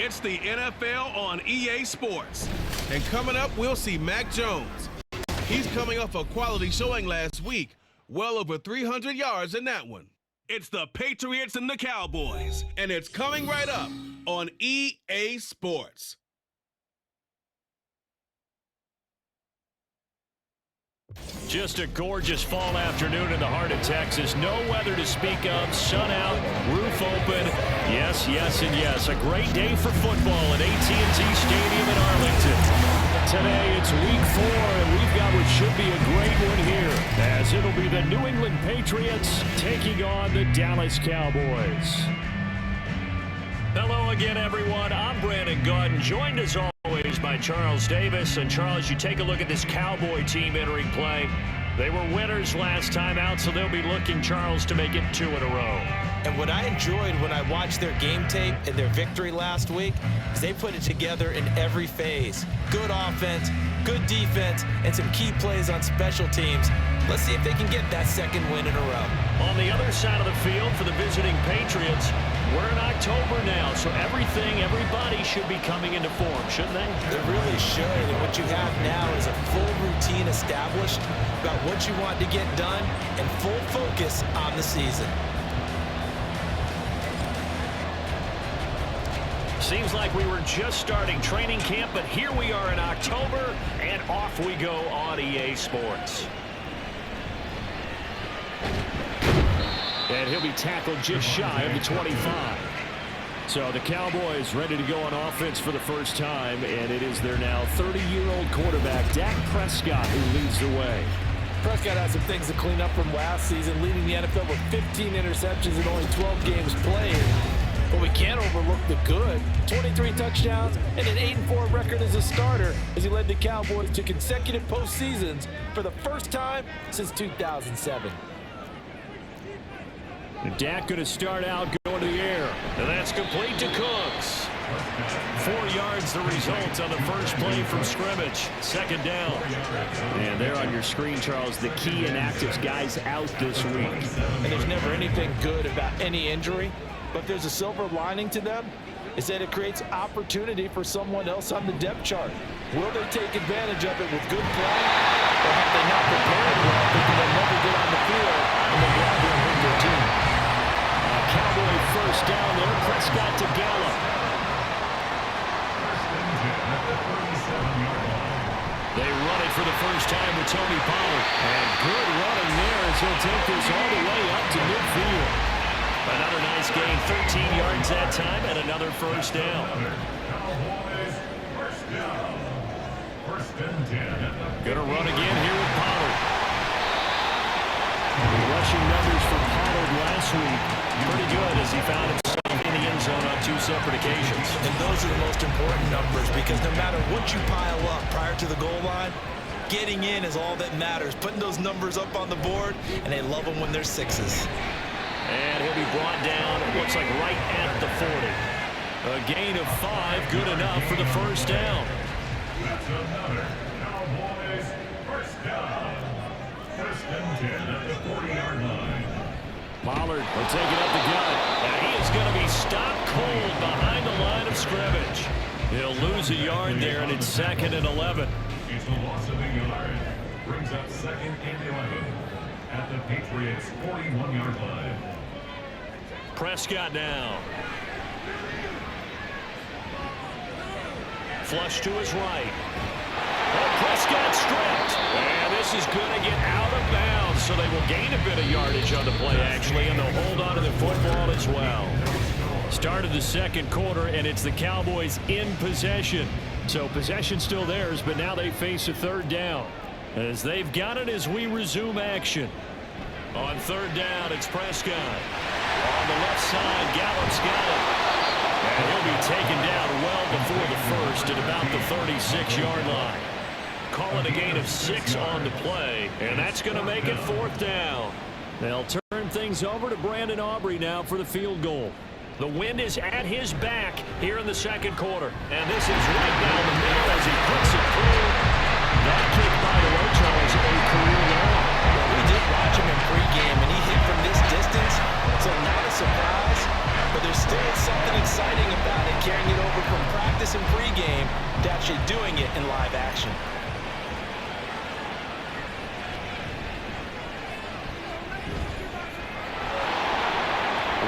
It's the NFL on EA Sports. And coming up, we'll see Mac Jones. He's coming off a quality showing last week, well over 300 yards in that one. It's the Patriots and the Cowboys, and it's coming right up on EA Sports. Just a gorgeous fall afternoon in the heart of Texas. No weather to speak of. Sun out, roof open. Yes, yes, and yes. A great day for football at AT&T Stadium in Arlington. Today it's week 4, and we've got what should be a great one here, as it'll be the New England Patriots taking on the Dallas Cowboys. Hello again, everyone. I'm Brandon Gordon, joined as always by Charles Davis. And Charles, you take a look at this Cowboy team entering play. They were winners last time out, so they'll be looking, Charles, to make it 2 in a row. And what I enjoyed when I watched their game tape and their victory last week is they put it together in every phase. Good offense, good defense, and some key plays on special teams. Let's see if they can get that second win in a row. On the other side of the field for the visiting Patriots, we're in October now, so everybody should be coming into form, shouldn't they? They really should, and what you have now is a full routine established about what you want to get done and full focus on the season. Seems like we were just starting training camp, but here we are in October, and off we go on EA Sports. And he'll be tackled just shy of the 25. So the Cowboys ready to go on offense for the first time, and it is their now 30-year-old quarterback, Dak Prescott, who leads the way. Prescott has some things to clean up from last season, leading the NFL with 15 interceptions and only 12 games played. But we can't overlook the good. 23 touchdowns and an 8-4 record as a starter as he led the Cowboys to consecutive postseasons for the first time since 2007. And Dak going to start out going to the air. And that's complete to Cooks. 4 yards the result on the first play from scrimmage. Second down. And there on your screen, Charles, the key inactives guys out this week. And there's never anything good about any injury, but there's a silver lining to them. Is that it creates opportunity for someone else on the depth chart. Will they take advantage of it with good play, or have they not prepared well, thinking they'll never get on the field and they'll grab their hurt their team? Cowboy first down there. Prescott to Gallup. They run it for the first time with Tony Pollard. And good running there as he'll take this all the way up to midfield. Another nice gain, 13 yards that time, and another first down. Gonna run again here with Pollard. The rushing numbers for Pollard last week, pretty good as he found himself in the end zone on 2 separate occasions. And those are the most important numbers because no matter what you pile up prior to the goal line, getting in is all that matters. Putting those numbers up on the board, and they love them when they're 6s. And he'll be brought down, looks like right at the 40. A gain of 5, good enough for the first down. That's another Cowboys first down. First and 10 at the 40-yard line. Pollard will take it up the gut. And he is going to be stopped cold behind the line of scrimmage. He'll lose a yard there, and it's 2nd and 11. It's a loss of a yard. Brings up 2nd and 11 at the Patriots' 41-yard line. Prescott now. Flush to his right. Oh, Prescott stripped. And this is going to get out of bounds, so they will gain a bit of yardage on the play, actually, and they'll hold on to the football as well. Start of the second quarter, and it's the Cowboys in possession. So possession still theirs, but now they face a third down. As they've got it as we resume action. On third down, it's Prescott. On the left side, Gallup's got it. And he'll be taken down well before the first at about the 36-yard line. Call it a gain of 6 on the play, and that's going to make it 4th down. They'll turn things over to Brandon Aubrey now for the field goal. The wind is at his back here in the second quarter, and this is right down the middle as he puts it through. That kick, by the way, Charles, a career long. Well, we did watch him in pregame, and he hit from this distance, so not a surprise. But there's still something exciting about it, carrying it over from in live action.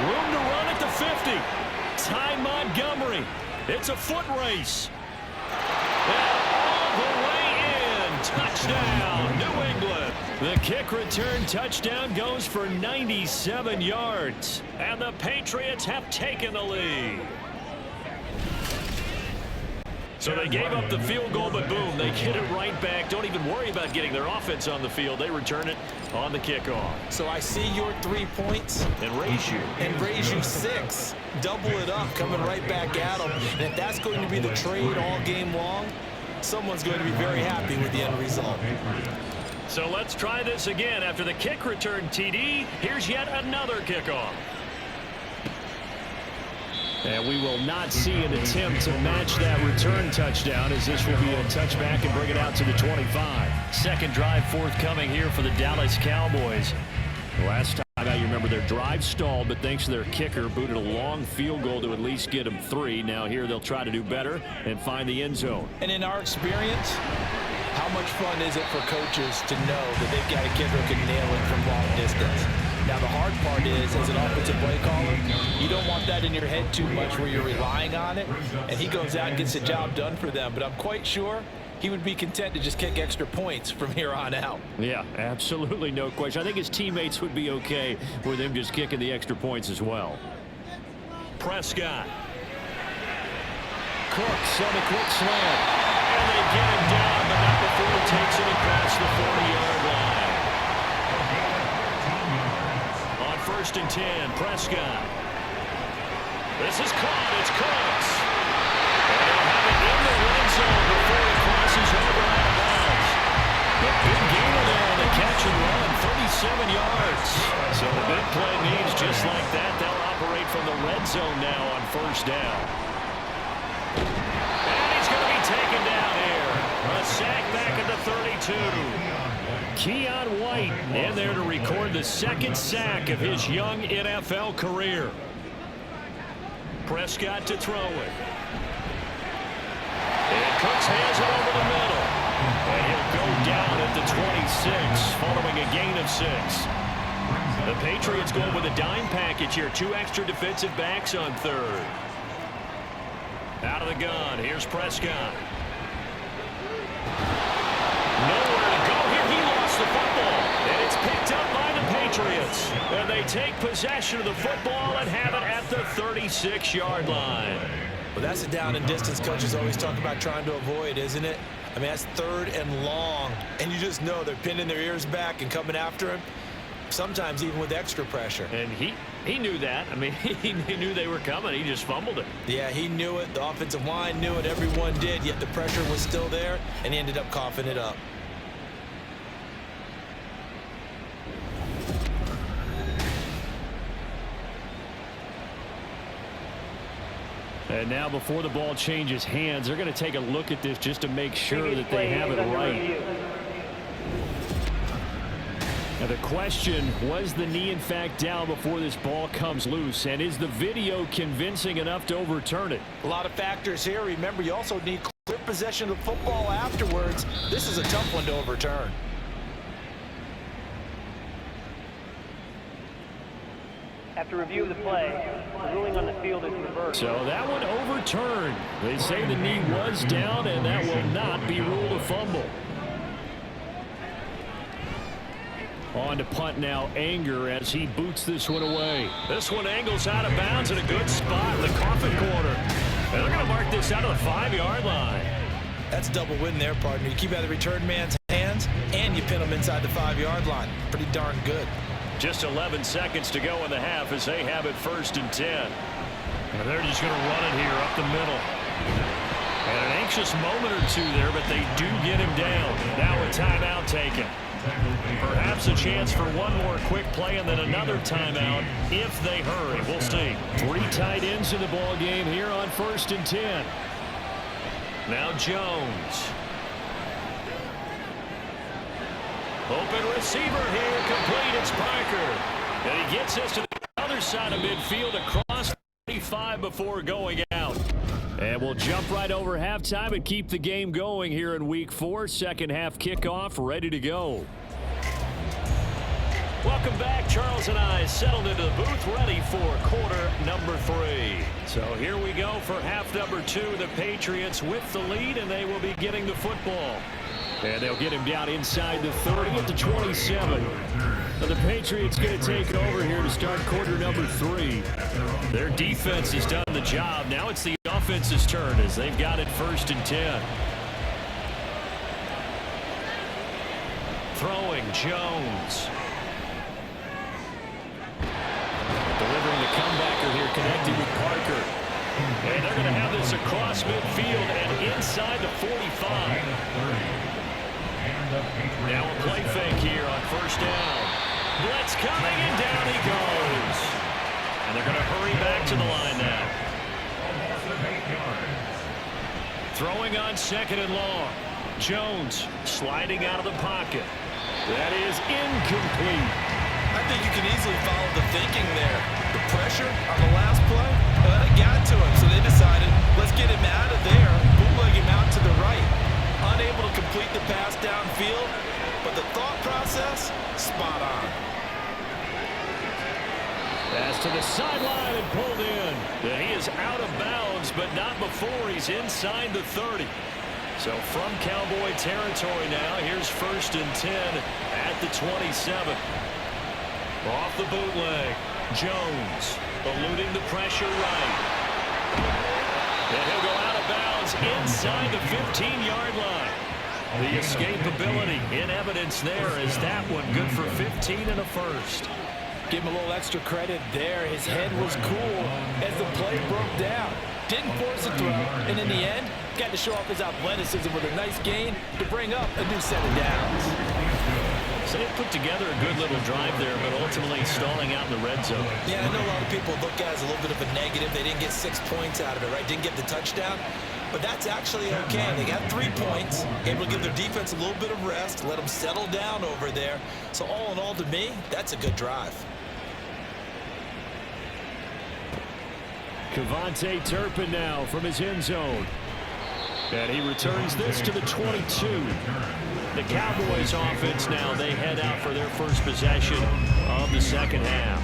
Room to run at the 50. Ty Montgomery. It's a foot race. And all the way in. Touchdown, New England. The kick return touchdown goes for 97 yards. And the Patriots have taken the lead. So they gave up the field goal, but boom, they get it right back. Don't even worry about getting their offense on the field. They return it on the kickoff. So I see your 3 points. And raise you 6. Double it up, coming right back at them. And if that's going to be the trade all game long, someone's going to be very happy with the end result. So let's try this again. After the kick return TD, here's yet another kickoff. And we will not see an attempt to match that return touchdown, as this will be a touchback and bring it out to the 25. Second drive forthcoming here for the Dallas Cowboys. Last time out, you remember their drive stalled, but thanks to their kicker, booted a long field goal to at least get them 3. Now here they'll try to do better and find the end zone. And in our experience, how much fun is it for coaches to know that they've got a kicker who can nail it from long distance? Now, the hard part is, as an offensive play caller, you don't want that in your head too much where you're relying on it, and he goes out and gets the job done for them. But I'm quite sure he would be content to just kick extra points from here on out. Yeah, absolutely no question. I think his teammates would be okay with him just kicking the extra points as well. Prescott. Cooks on a quick slant. And they get him down, but not before he takes it across the 40-yard line. On 1st and 10, Prescott. This is caught. It's Cooks. And they'll have it in the red zone before he crosses over out of bounds. The big gainer there on the catch and run, 37 yards. So the big play means just like that, they'll operate from the red zone now on 1st down. And he's going to be taken down here. A sack back at the 32. Keion White in there to record the 2nd sack of his young NFL career. Prescott to throw it. And Cooks hands it over the middle. And he'll go down at the 26 following a gain of 6. The Patriots go with a dime package here. 2 extra defensive backs on 3rd. Out of the gun. Here's Prescott. Nowhere to go here. He lost the football. And it's picked up by the Patriots. And they take possession of the football and have it at the 36-yard line. Well, that's a down and distance coaches always talk about trying to avoid, isn't it? I mean, that's 3rd and long. And you just know they're pinning their ears back and coming after him. Sometimes even with extra pressure. And he knew that. I mean, he knew they were coming. He just fumbled it. Yeah, he knew it. The offensive line knew it. Everyone did. Yet the pressure was still there, and he ended up coughing it up. And now before the ball changes hands, they're going to take a look at this just to make sure that they have it right. Now the question, was the knee in fact down before this ball comes loose? And is the video convincing enough to overturn it? A lot of factors here. Remember, you also need clear possession of the football afterwards. This is a tough one to overturn. After review of the play, the ruling on the field is reversed. So that one overturned. They say the knee was down, and that will not be ruled a fumble. On to punt now, Anger, as he boots this one away. This one angles out of bounds in a good spot in the coffin corner. And they're going to mark this out of the 5-yard line. That's a double win there, partner. You keep out of the return man's hands, and you pin him inside the 5-yard line. Pretty darn good. Just 11 seconds to go in the half as they have it 1st and 10. And they're just going to run it here up the middle. And an anxious moment or two there, but they do get him down. Now a timeout taken. Perhaps a chance for one more quick play and then another timeout if they hurry. We'll see. 3 tight ends in the ball game here on 1st and 10. Now Jones. Open receiver here, complete. It's Parker. And he gets us to the other side of midfield across 35 before going out. And we'll jump right over halftime and keep the game going here in Week 4. Second half kickoff ready to go. Welcome back. Charles and I settled into the booth ready for quarter number 3. So here we go for half number 2. The Patriots with the lead, and they will be getting the football. And they'll get him down inside the 30 at the 27. So the Patriots going to take over here to start quarter number 3. Their defense has done the job. Now it's the offense's turn as they've got it 1st and 10. Throwing Jones. Delivering the comebacker here, connecting with Parker. And they're going to have this across midfield and inside the 45. Now a play fake here on 1st down. Blitz coming, and down he goes. And they're going to hurry back to the line now. Throwing on 2nd and long. Jones sliding out of the pocket. That is incomplete. I think you can easily follow the thinking there. The pressure on the last play, it got to him, so they decided, let's get him out of there, bootleg him out to the right. Unable to complete the pass downfield, but the thought process, spot on. Pass to the sideline and pulled in. And he is out of bounds, but not before he's inside the 30. So from Cowboy territory now, here's 1st and 10 at the 27. Off the bootleg, Jones eluding the pressure right. And he'll go out of bounds inside the 15-yard line. The escapability in evidence there is that one good for 15 and a first. Give him a little extra credit there. His head was cool as the play broke down. Didn't force a throw, and in the end, got to show off his athleticism with a nice gain to bring up a new set of downs. So they put together a good little drive there, but ultimately stalling out in the red zone. Yeah, I know a lot of people look at it as a little bit of a negative. They didn't get 6 points out of it, right? Didn't get the touchdown. But that's actually okay. They got 3 points, able to give their defense a little bit of rest, let them settle down over there. So all in all, to me, that's a good drive. Kevontae Turpin now from his end zone. And he returns this to the 22. The Cowboys offense now, they head out for their first possession of the second half.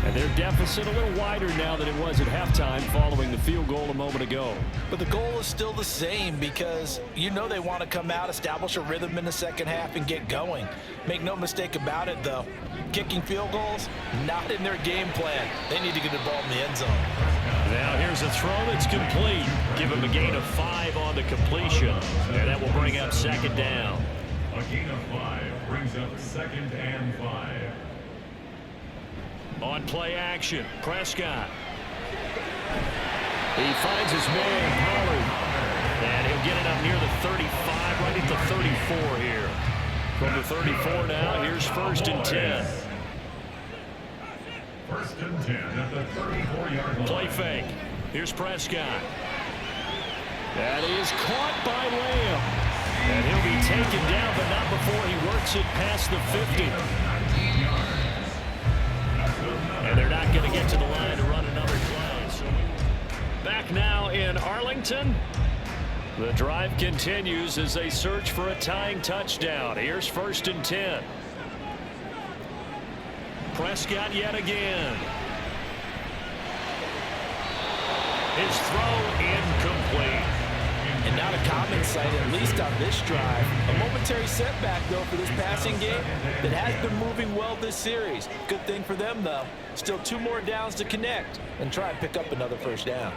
And their deficit a little wider now than it was at halftime following the field goal a moment ago. But the goal is still the same because you know they want to come out, establish a rhythm in the second half, and get going. Make no mistake about it, though. Kicking field goals, not in their game plan. They need to get the ball in the end zone. Now here's a throw that's complete. Give him a gain of 5 on the completion. And that will bring up 2nd down. A gain of 5 brings up 2nd and 5. On play action, Prescott. He finds his man, Pollard. And he'll get it up near the 35, right at the 34 here. From the 34 now, here's 1st and 10. 1st and 10 at the 34-yard line. Play fake. Here's Prescott. That is caught by Lamb. And he'll be taken down, but not before he works it past the 50. And they're not going to get to the line to run another play. So back now in Arlington. The drive continues as they search for a tying touchdown. Here's 1st and 10. Prescott yet again. His throw incomplete. And not a common sight, at least on this drive. A momentary setback, though, for this passing game that has been moving well this series. Good thing for them, though. Still 2 more downs to connect and try and pick up another 1st down.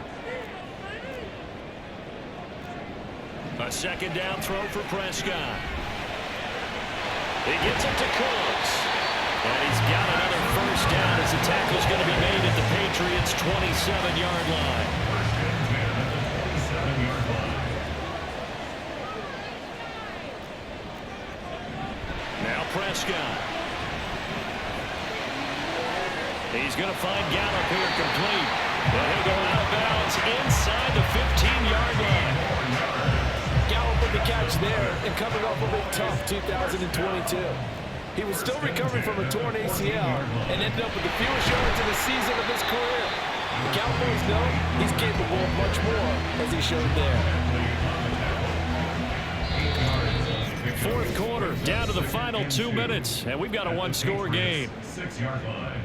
A 2nd down throw for Prescott. He gets it to Cooks. And he's got another 1st down as the tackle's going to be made at the Patriots' 27-yard line. Now Prescott. He's going to find Gallup here complete. And he'll go out of bounds inside the 15-yard line. Gallup with the catch there and coming off of a tough 2022. He was still recovering from a torn ACL and ended up with the fewest yards in the season of his career. The Cowboys know he's capable of much more, as he showed there. Fourth quarter, down to the final 2 minutes, and we've got a one-score game. 6-yard line.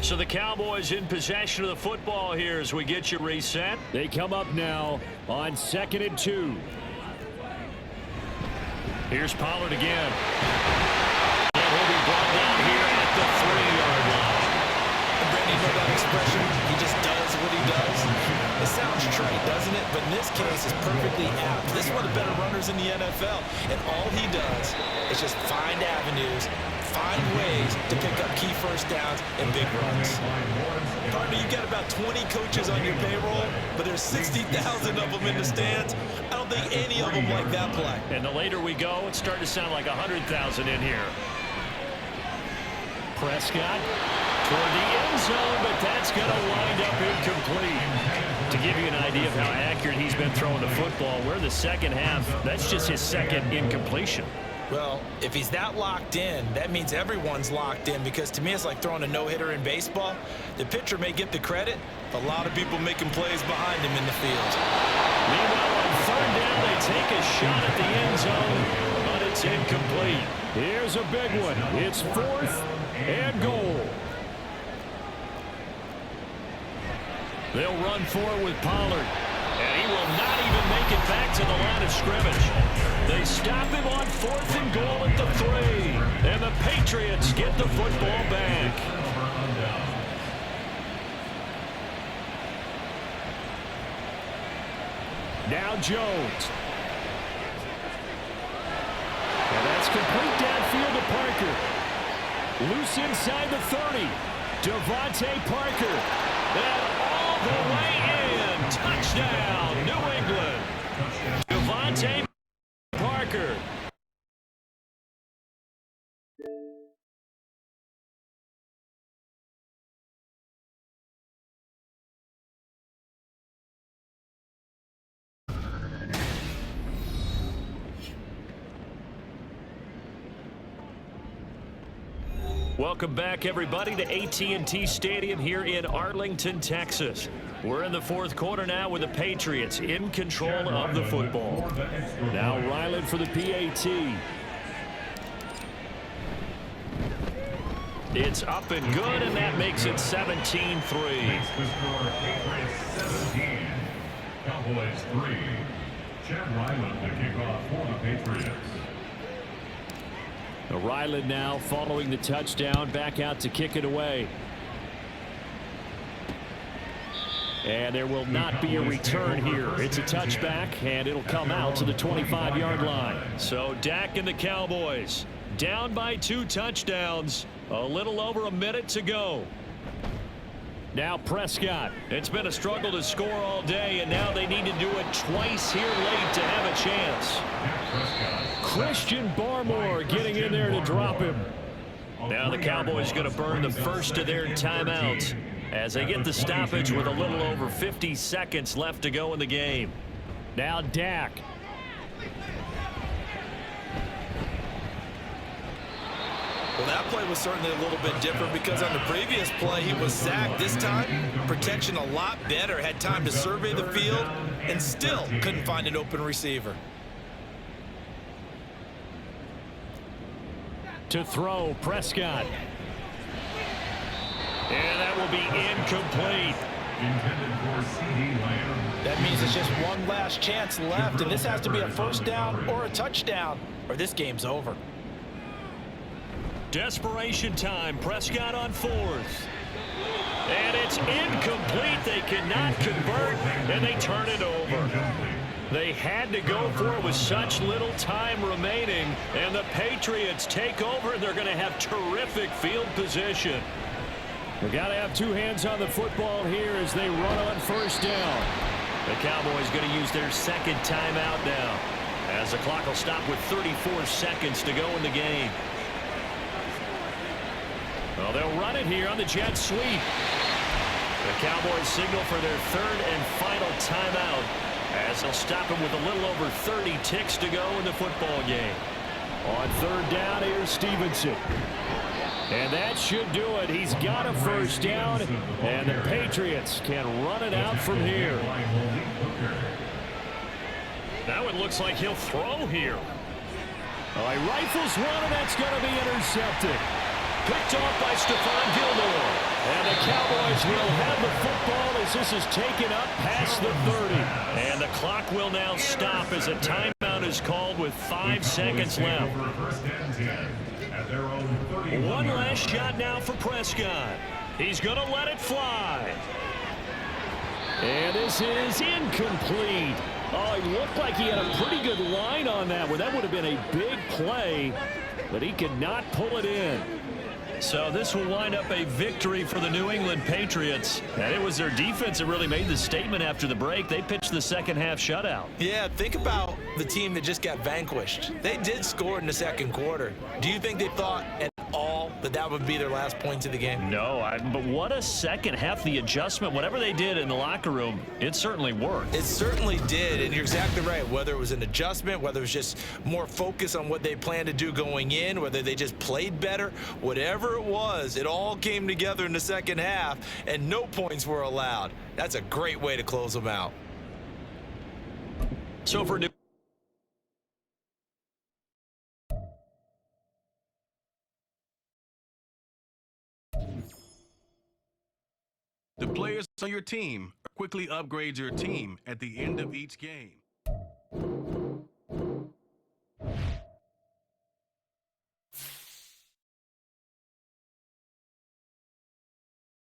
So the Cowboys in possession of the football here as we get you reset. They come up now on 2nd and 2. Here's Pollard again. And he'll be brought down here at the 3-yard line. Brandon, you know that expression? He just does what he does. It sounds trite, doesn't it? But in this case, it's perfectly apt. This is one of the better runners in the NFL. And all he does is just find avenues, find ways to pick up key first downs and big runs. Partner, you've got about 20 coaches on your payroll, but there's 60,000 of them in the stands. I don't think any of them like that play. And the later we go, it's starting to sound like 100,000 in here. Prescott toward the end zone, but that's going to wind up incomplete. To give you an idea of how accurate he's been throwing the football, we're in the second half. That's just his second incompletion. Well, if he's that locked in, that means everyone's locked in, because to me it's like throwing a no-hitter in baseball. The pitcher may get the credit, but a lot of people making plays behind him in the field. Meanwhile, on 3rd down, they take a shot at the end zone, but it's incomplete. Here's a big one. It's 4th and goal. They'll run for it with Pollard, and he will not even make it back to the line of scrimmage. They stop him on 4th and goal at the 3, and the Patriots get the football back. Now Jones. And that's complete downfield to Parker. Loose inside the 30. Devontae Parker. And all the way in. Touchdown, New England. Devontae Parker. Welcome back, everybody, to AT&T Stadium here in Arlington, Texas. We're in the 4th quarter now with the Patriots in control of the football. Now Ryland for the PAT. It's up and good, and that makes it 17-3. Makes the score Patriots 17, Cowboys 3. Chad Ryland to kick off for the Patriots. Ryland now following the touchdown, back out to kick it away. And there will not be a return here. It's a touchback, and it'll come out to the 25-yard line. So Dak and the Cowboys down by 2 touchdowns. A little over a minute to go. Now Prescott. It's been a struggle to score all day, and now they need to do it twice here late to have a chance. Christian Barmore getting in there to drop him. Now the Cowboys going to burn the first of their timeouts as they get the stoppage with a little over 50 seconds left to go in the game. Now Dak. Well, that play was certainly a little bit different because on the previous play he was sacked. This time, protection a lot better. Had time to survey the field and still couldn't find an open receiver. To throw, Prescott. And that will be incomplete. Intended for C.D. Lamb. That means it's just one last chance left, and this has to be a first down or a touchdown, or this game's over. Desperation time. Prescott on 4th. And it's incomplete. They cannot convert, and they turn it over. They had to go for it with such little time remaining, and the Patriots take over, and they're going to have terrific field position. We've got to have 2 hands on the football here as they run on 1st down. The Cowboys going to use their 2nd timeout now, as the clock will stop with 34 seconds to go in the game. Well, they'll run it here on the jet sweep. The Cowboys signal for their 3rd and final timeout, as they'll stop him with a little over 30 ticks to go in the football game. On third down, here's Stevenson. And that should do it. He's got a first down, and the Patriots can run it out from here. Now it looks like he'll throw here. Oh, he rifles one, and that's going to be intercepted. Picked off by Stephon Gilmore. And the Cowboys will have the football as this is taken up past the 30. And the clock will now stop as a timeout is called with 5 seconds left. One last shot now for Prescott. He's going to let it fly. And this is incomplete. Oh, he looked like he had a pretty good line on that one. That would have been a big play, but he could not pull it in. So this will wind up a victory for the New England Patriots. And it was their defense that really made the statement after the break. They pitched the second half shutout. Yeah, think about the team that just got vanquished. They did score in the second quarter. Do you think they thought at all that that would be their last points of the game? No, but what a second half. The adjustment, whatever they did in the locker room, it certainly worked. It certainly did, and you're exactly right. Whether it was an adjustment, whether it was just more focus on what they planned to do going in, whether they just played better, whatever it was, it all came together in the second half, and no points were allowed. That's a great way to close them out. So for New The players on your team quickly upgrade your team at the end of each game.